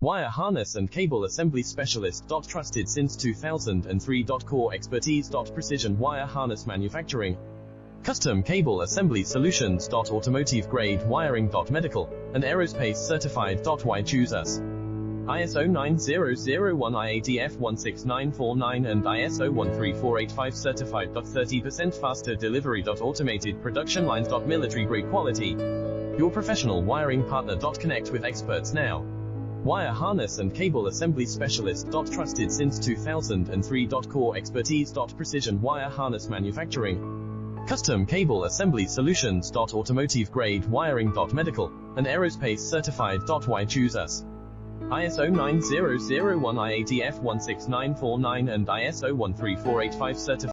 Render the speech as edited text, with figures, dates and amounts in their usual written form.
Wire harness and cable assembly specialist. Trusted since 2003. Core expertise. Precision wire harness manufacturing. Custom cable assembly solutions. Automotive grade wiring. Medical and aerospace certified. Why choose us? ISO 9001 IATF 16949 and ISO 13485 certified. 30% faster delivery. Automated production lines. Military grade quality. Your professional wiring partner. Connect with experts now. Wire harness and cable assembly specialist. Trusted since 2003. Core expertise. Precision wire harness manufacturing. Custom cable assembly solutions. Automotive grade wiring. Medical and aerospace certified. Why choose us? ISO 9001 IATF 16949 and ISO 13485 certified.